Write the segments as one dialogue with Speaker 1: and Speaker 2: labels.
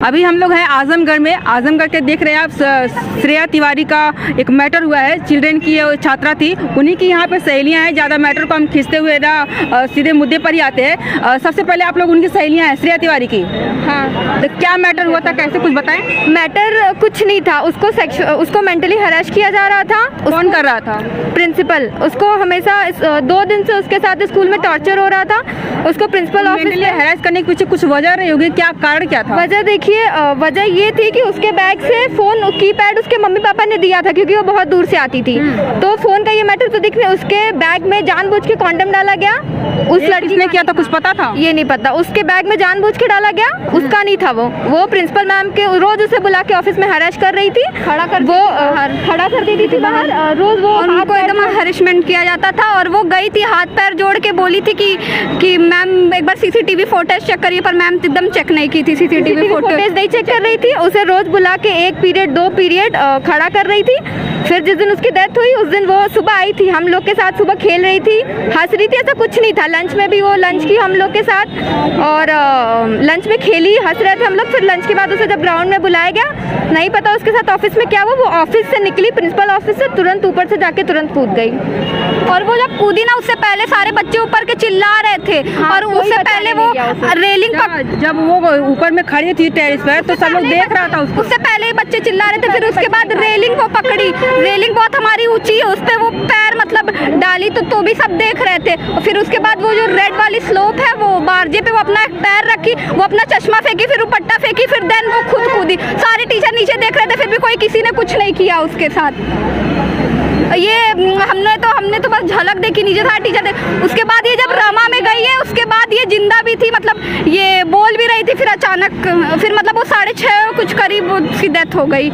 Speaker 1: अभी हम लोग हैं आजमगढ़ में। आजमगढ़ के देख रहे हैं आप, श्रेया तिवारी का एक मैटर हुआ है। चिल्ड्रेन की छात्रा थी, उन्हीं की यहाँ पे सहेलियाँ हैं। ज़्यादा मैटर को हम खींचते हुए ना सीधे मुद्दे पर ही आते हैं। सबसे पहले आप लोग उनकी सहेलियाँ हैं श्रेया तिवारी की।
Speaker 2: हाँ,
Speaker 1: तो क्या मैटर हुआ था, कैसे कुछ बताएं।
Speaker 2: मैटर कुछ नहीं था। उसको मेंटली हरास किया जा रहा था।
Speaker 1: कौन कर रहा था?
Speaker 2: प्रिंसिपल। उसको हमेशा 2 दिन से उसके साथ स्कूल में टॉर्चर हो रहा था। उसको प्रिंसिपल ऑफिस में
Speaker 1: हरास करने के पीछे कुछ वजह रही होगी, क्या कारण क्या था?
Speaker 2: वजह देखिए, वजह ये थी कि उसके बैग से फोन कीपैड उसके मम्मी पापा ने दिया था, क्योंकि वो बहुत दूर से आती थी। तो फोन का ये मैटर तो देखने, उसके बैग में जानबूझ के कॉन्डम डाला गया। उस लड़की
Speaker 1: ने किया था, कुछ पता था?
Speaker 2: ये नहीं पता। उसके बैग में जानबूझ के डाला गया, उसका नहीं था। वो प्रिंसिपल मैम के रोज उसे बुला के ऑफिस में हरास कर रही थी, खड़ा कर देती थी बाहर। रोज वो उनको एकदम हरेसमेंट किया जाता था। और वो गई थी हाथ पैर जोड़ के, बोली थी कि मैम एक बार सीसीटीवी फुटेज चेक करिए, पर मैम एकदम चेक नहीं की थी। सीसीटीवी फुटेज नहीं चेक कर रही थी। उसे रोज बुला के 1 पीरियड 2 पीरियड खड़ा कर रही थी। फिर जिस दिन उसकी डेथ हुई, उस दिन वो सुबह आई थी, हम लोग के साथ सुबह खेल रही थी, हंस रही थी। ऐसा कुछ नहीं था। लंच में भी वो लंच की हम लोग के साथ, और लंच में खेली, हंस रहे थे हम लोग। फिर लंच के बाद उसे जब ग्राउंड में बुलाया गया, नहीं पता उसके साथ ऑफिस में क्या हुआ। वो ऑफिस से निकली, प्रिंसिपल ऑफिस से तुरंत ऊपर से जाके तुरंत कूद गई। और वो जब कूदी ना, उससे पहले सारे बच्चे ऊपर के चिल्ला रहे थे। और उससे पहले वो रेलिंग पर,
Speaker 1: जब वो ऊपर में खड़ी थी टेरेस पर, तो सब लोग देख रहा था उसको।
Speaker 2: उससे पहले बच्चे चिल्ला रहे थे। फिर उसके बाद रेलिंग वो पकड़ी। रेलिंग बहुत हमारी ऊंची है, उस पे वो पैर मतलब डाली, तो भी सब देख रहे थे। और फिर उसके बाद वो जो रेड वाली स्लोप है, वो बारजे पे वो अपना पैर रखी, वो अपना चश्मा फेंकी, फिर दुपट्टा फेंकी, फिर देन वो खुद कूदी। सारे टीचर नीचे देख रहे थे, फिर भी किसी ने कुछ नहीं किया उसके साथ। ये हमने तो बस झलक देखी, नीचे था टीचर देख। उसके बाद ये जब रमा में गई है, उसके बाद ये जिंदा भी थी, मतलब ये बोल भी रही थी। फिर अचानक फिर मतलब वो 6:30 कुछ करीब उसकी डेथ हो गई।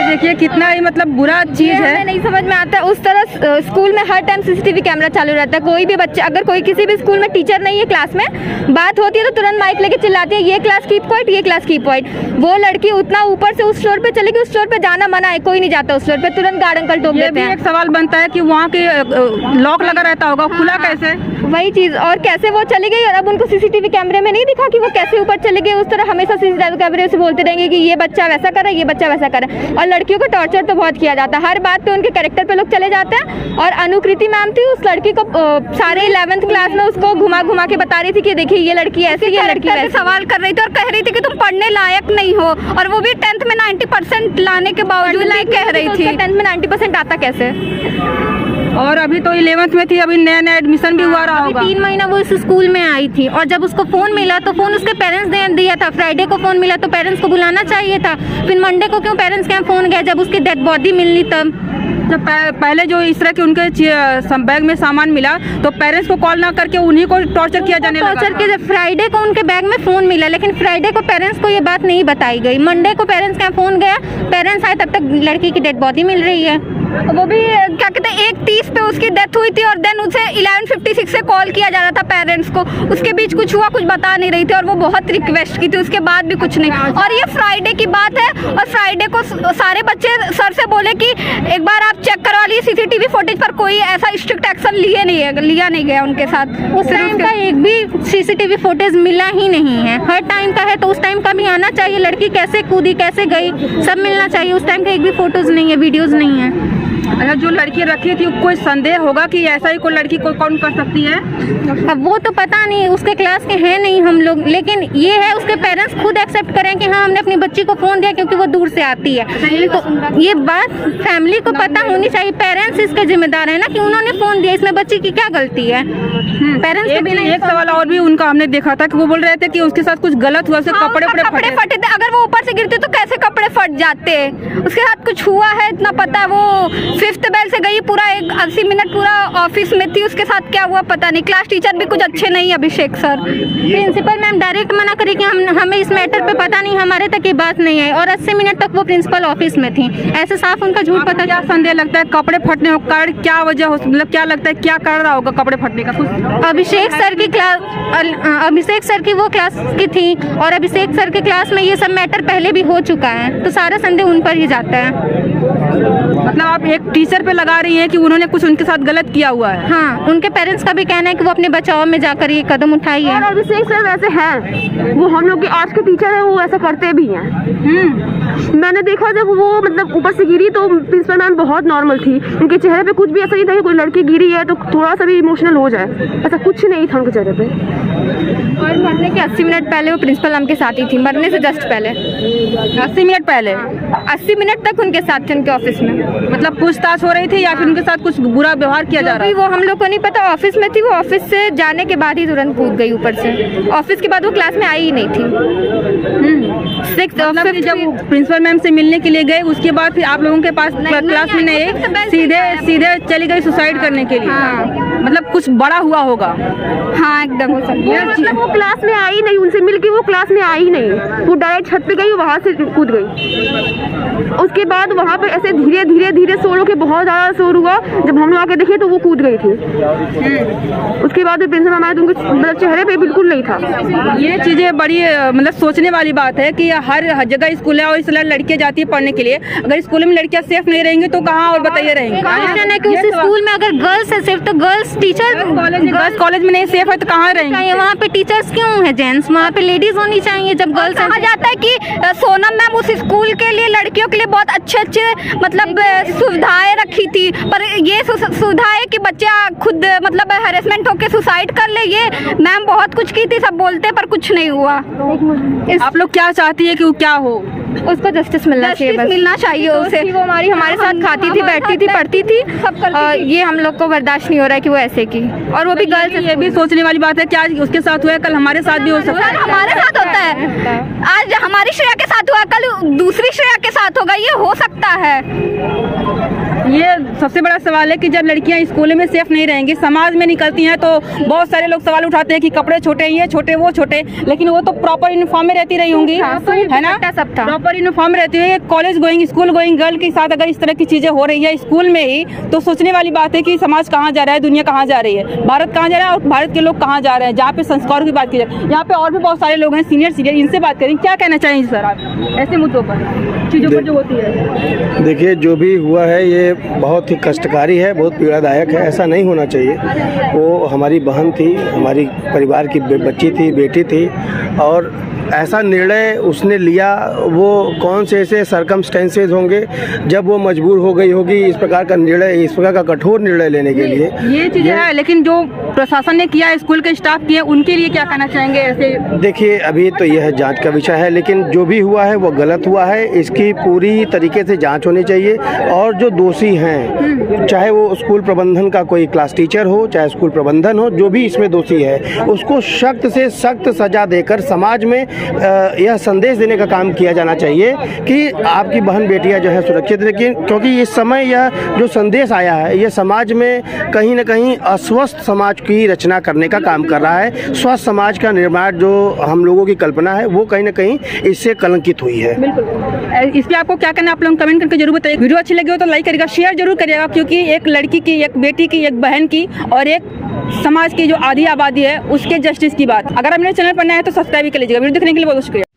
Speaker 1: देखिए कितना ही मतलब बुरा चीज है,
Speaker 2: नहीं समझ में आता है। उस तरह स्कूल में हर टाइम सीसीटीवी कैमरा चालू रहता है। कोई भी बच्चे, अगर कोई किसी भी स्कूल में टीचर नहीं है, क्लास में बात होती है, तो तुरंत माइक लेके चिल्लाती है, ये क्लास कीप क्वाइट, ये क्लास कीप क्वाइट। वो लड़की उतना ऊपर से उस फ्लोर पे चलेगी, उस फ्लोर पे जाना मना है, कोई नहीं जाता उस फ्लोर पे, तुरंत गार्ड अंकल टोक देते हैं।
Speaker 1: एक सवाल बनता है कि वहाँ के लॉक लगा रहता होगा, खुला कैसे?
Speaker 2: वही चीज। और कैसे वो चली गई, और अब उनको सीसीटीवी कैमरे में नहीं दिखा कि वो कैसे ऊपर चली गई। उस तरह हमेशा सीसीटीवी कैमरे से बोलते रहेंगे कि ये बच्चा वैसा कर रहा है, ये बच्चा वैसा कर रहा है। और लड़कियों को टॉर्चर तो बहुत किया जाता है, हर बात पे उनके कैरेक्टर पे लोग चले जाते हैं। और अनुकृति मैम थी, उस लड़की को सारे 11th क्लास में उसको घुमा के बता रही थी कि देखिए ये लड़की ऐसी, ये लड़की वैसी। सवाल कर रही थी और कह रही थी कि तुम पढ़ने लायक नहीं हो, और वो भी 10th में 90% लाने के बावजूद नहीं कह रही थी। 10th में 90% आता कैसे?
Speaker 1: और अभी तो 11th में थी, अभी नया एडमिशन भी हुआ रहा होगा।
Speaker 2: 3 महीना वो इस स्कूल में आई थी, और जब उसको फोन मिला तो फोन उसके पेरेंट्स ने दिया था। फ्राइडे को फोन मिला तो पेरेंट्स को बुलाना चाहिए था। फिर मंडे को क्यों पेरेंट्स के यहाँ फोन गया, जब उसकी डेड बॉडी मिलनी तब।
Speaker 1: जब पहले जो इस तरह के उनके बैग में सामान मिला, तो पेरेंट्स को कॉल ना करके उन्हीं को टॉर्चर किया जाने लगा।
Speaker 2: टॉर्चर के फ्राइडे को उनके बैग में फोन मिला, लेकिन फ्राइडे को पेरेंट्स को ये बात नहीं बताई गई। मंडे को पेरेंट्स के यहाँ फोन गया, पेरेंट्स आए, तब तक लड़की की डेड बॉडी मिल रही है। वो भी क्या कहते हैं 1:30 पे उसकी डेथ हुई थी, और देन उसे 11:56 से कॉल किया जा रहा था पेरेंट्स को। उसके बीच कुछ हुआ, कुछ बता नहीं रही थी, और वो बहुत रिक्वेस्ट की थी, उसके बाद भी कुछ नहीं। और ये फ्राइडे की बात है, और फ्राइडे को सारे बच्चे सर से बोले कि एक बार आप चेक करवा लीजिए सीसीटीवी फुटेज पर। कोई ऐसा स्ट्रिक्ट एक्शन लिया नहीं गया उनके साथ। उस टाइम का एक भी सीसीटीवी फुटेज मिला ही नहीं है। हर टाइम का है तो उस टाइम का भी आना चाहिए। लड़की कैसे कूदी, कैसे गई, सब मिलना चाहिए। उस टाइम का एक भी फोटोज नहीं है, वीडियोज नहीं है।
Speaker 1: अच्छा, जो लड़की रखी थी, कोई संदेह होगा कि ऐसा ही कोई लड़की कोई कौन कर सकती है?
Speaker 2: अब वो तो पता नहीं, उसके क्लास के हैं नहीं हम लोग, लेकिन ये है उसके पेरेंट्स खुद एक्सेप्ट करें कि हाँ हमने अपनी बच्ची को फोन दिया क्योंकि वो दूर से आती है। तो ये बात फैमिली को पता होनी चाहिए। पेरेंट्स इसके जिम्मेदार है ना कि उन्होंने फोन दिया, इसमें बच्ची की क्या गलती है? पेरेंट्स के बिना।
Speaker 1: एक सवाल और भी उनका हमने देखा था कि वो बोल रहे थे कि उसके साथ कुछ गलत हुआ, कपड़े फटे
Speaker 2: थे। अगर वो ऊपर से गिरते तो कैसे कपड़े फट जाते? उसके साथ कुछ हुआ है इतना पता है। वो 5th बेल से गई, पूरा 80 मिनट पूरा ऑफिस में थी, उसके साथ क्या हुआ पता नहीं। क्लास टीचर भी कुछ अच्छे नहीं, अभिषेक सर। प्रिंसिपल मैम डायरेक्ट मना करी कि हमें इस मैटर पे पता नहीं, हमारे तक ये बात नहीं आई, और 80 मिनट तक वो प्रिंसिपल ऑफिस में थी। ऐसे साफ उनका झूठ पता।
Speaker 1: क्या संदेह लगता है कपड़े फटने का कारण क्या वजह हो, मतलब क्या लगता है क्या कर रहा होगा कपड़े फटने का? कुछ
Speaker 2: अभिषेक सर की वो क्लास की थी, और अभिषेक सर के क्लास में ये सब मैटर पहले भी हो चुका है, तो सारा संदेह उन पर ही जाता है।
Speaker 1: मतलब आप एक टीचर पे लगा रही हैं कि उन्होंने कुछ उनके साथ गलत किया हुआ है।
Speaker 2: हाँ, उनके पेरेंट्स का भी कहना है कि वो अपने बचाव में जाकर ये कदम उठाई है।
Speaker 3: और अभिषेक सर वैसे हैं, वो हम लोग के आज के टीचर हैं, वो ऐसा करते भी हैं। मैंने देखा जब वो मतलब ऊपर से गिरी तो प्रिंसिपल मैम बहुत नॉर्मल थी, उनके चेहरे पे कुछ भी ऐसा नहीं था कि कोई लड़की गिरी है तो थोड़ा सा भी इमोशनल हो जाए, ऐसा कुछ नहीं था उनके चेहरे पे।
Speaker 2: और मरने के 80 मिनट पहले वो प्रिंसिपल मैम के साथ ही थी, मरने से जस्ट पहले
Speaker 1: 80 मिनट पहले
Speaker 2: 80 मिनट तक उनके साथ थे उनके ऑफिस में।
Speaker 1: मतलब पूछताछ हो रही थी या फिर उनके साथ कुछ बुरा व्यवहार किया जा रहा
Speaker 2: अभी वो हम लोग को नहीं पता, ऑफिस में थी वो, ऑफिस से जाने के बाद ही तुरंत कूद गई ऊपर से। ऑफिस के बाद वो क्लास में आई ही नहीं थी।
Speaker 1: मतलब कि जब प्रिंसिपल मैम से मिलने के लिए गए उसके बाद फिर आप लोगों के पास क्लास में नहीं, सीधे चली गई सुसाइड करने के लिए।
Speaker 2: हाँ।
Speaker 1: मतलब कुछ बड़ा हुआ होगा।
Speaker 2: हाँ, एकदम हो सकता है।
Speaker 3: मतलब वो क्लास में आई नहीं, उनसे मिलके वो क्लास में आई नहीं, वो डायरेक्ट छत पे गई, वहाँ से कूद गई। उसके बाद वहाँ पे ऐसे धीरे धीरे धीरे शोर के बहुत ज़्यादा शोर हुआ, जब हम लोग आके देखे तो वो कूद गई थी। उसके बाद प्रिंसिपल मैम आए तो उनके मतलब चेहरे पे बिल्कुल नहीं था।
Speaker 1: ये चीज़ें बड़ी मतलब सोचने वाली बात है कि हर जगह स्कूल है और इसलिए लड़कियाँ जाती है पढ़ने के लिए। अगर स्कूल में लड़कियाँ सेफ नहीं रहेंगी तो कहाँ और बताइए रहेंगी।
Speaker 2: क्वेश्चन है कि उस स्कूल में अगर गर्ल्स है सिर्फ, तो गर्ल्स टीचर
Speaker 1: गर्ल्स कॉलेज में नहीं सेफ है तो कहाँ रहेंगे।
Speaker 2: वहाँ पे टीचर्स क्यों है जेंट्स, वहाँ पे लेडीज होनी चाहिए। जब गर्ल्स
Speaker 4: कहा जाता है कि सोनम मैम उस स्कूल के लिए लड़कियों के लिए बहुत अच्छे मतलब सुविधाएं रखी थी, पर ये सुविधा है कि बच्चे खुद मतलब हैरेसमेंट होकर सुसाइड कर ले। ये मैम बहुत कुछ की थी, सब बोलते पर कुछ नहीं हुआ।
Speaker 1: आप लोग क्या चाहती है कि वो क्या हो?
Speaker 2: उसको जस्टिस मिलना चाहिए, बस
Speaker 4: मिलना चाहिए उसे।
Speaker 2: वो हमारे साथ खाती थी, बैठती थी, पढ़ती थी, सब ये हम लोग को बर्दाश्त नहीं हो रहा है कि वो ऐसे की, और वो भी गर्ल्स।
Speaker 1: ये भी सोचने वाली बात है कि आज उसके साथ हुआ है कल हमारे साथ भी हो सकता है।
Speaker 4: हमारे साथ होता है, आज हमारी श्रेया के साथ हुआ कल दूसरी श्रेया के साथ होगा, ये हो सकता है।
Speaker 1: ये सबसे बड़ा सवाल है कि जब लड़कियां स्कूल में सेफ नहीं रहेंगी, समाज में निकलती हैं तो बहुत सारे लोग सवाल उठाते हैं कि कपड़े छोटे, ये छोटे, वो छोटे, लेकिन वो तो प्रॉपर यूनिफॉर्म में रहती रही होंगी, है ना?
Speaker 2: सब था,
Speaker 1: प्रॉपर यूनिफॉर्म में रहती है। College going, school going girl के साथ अगर इस तरह की चीजें हो रही है स्कूल में ही, तो सोचने वाली बात है कि समाज कहाँ जा रहा है, दुनिया कहाँ जा रही है, भारत कहाँ जा रहा है और भारत के लोग कहाँ जा रहे हैं। जहाँ पे संस्कारों की बात की जाए, यहाँ पे और भी बहुत सारे लोग हैं सीनियर, इनसे बात करें। क्या कहना चाहेंगे सर आप ऐसे मुद्दों पर, चीजों पर जो होती है?
Speaker 5: देखिए, जो भी हुआ है ये बहुत ही कष्टकारी है, बहुत पीड़ादायक है, ऐसा नहीं होना चाहिए। वो हमारी बहन थी, हमारी परिवार की बच्ची थी, बेटी थी, और ऐसा निर्णय उसने लिया, वो कौन से ऐसे सर्कमस्टेंसेस होंगे जब वो मजबूर हो गई होगी इस प्रकार का निर्णय, इस प्रकार का कठोर निर्णय लेने के लिए।
Speaker 1: ये चीज़ें है, लेकिन जो प्रशासन ने किया, स्कूल के स्टाफ किए, उनके लिए क्या कहना चाहेंगे ऐसे?
Speaker 5: देखिए, अभी तो यह जांच का विषय है, लेकिन जो भी हुआ है वो गलत हुआ है। इसकी पूरी तरीके से जांच होनी चाहिए, और जो दोषी हैं, चाहे वो स्कूल प्रबंधन का कोई क्लास टीचर हो, चाहे स्कूल प्रबंधन हो, जो भी इसमें दोषी है उसको सख्त से सख्त सजा देकर समाज में यह संदेश देने का काम किया जाना चाहिए कि आपकी बहन बेटियां जो है सुरक्षित। लेकिन क्योंकि इस समय यह जो संदेश आया है, ये समाज में कहीं न कहीं अस्वस्थ समाज की रचना करने का काम कर रहा है। स्वस्थ समाज का निर्माण जो हम लोगों की कल्पना है, वो कहीं न कहीं इससे कलंकित हुई है।
Speaker 1: बिल्कुल। इस पर आपको क्या कहना है, आप लोग कमेंट करके जरूर बताइए। वीडियो अच्छी लगी हो तो लाइक करिएगा, शेयर जरूर करिएगा, क्योंकि एक लड़की की, एक बेटी की, एक बहन की और एक समाज की जो आधी आबादी है उसके जस्टिस की बात। अगर आप मेरे चैनल पर नए हैं तो सब्सक्राइब कर लीजिएगा। वीडियो देखने के लिए बहुत शुक्रिया।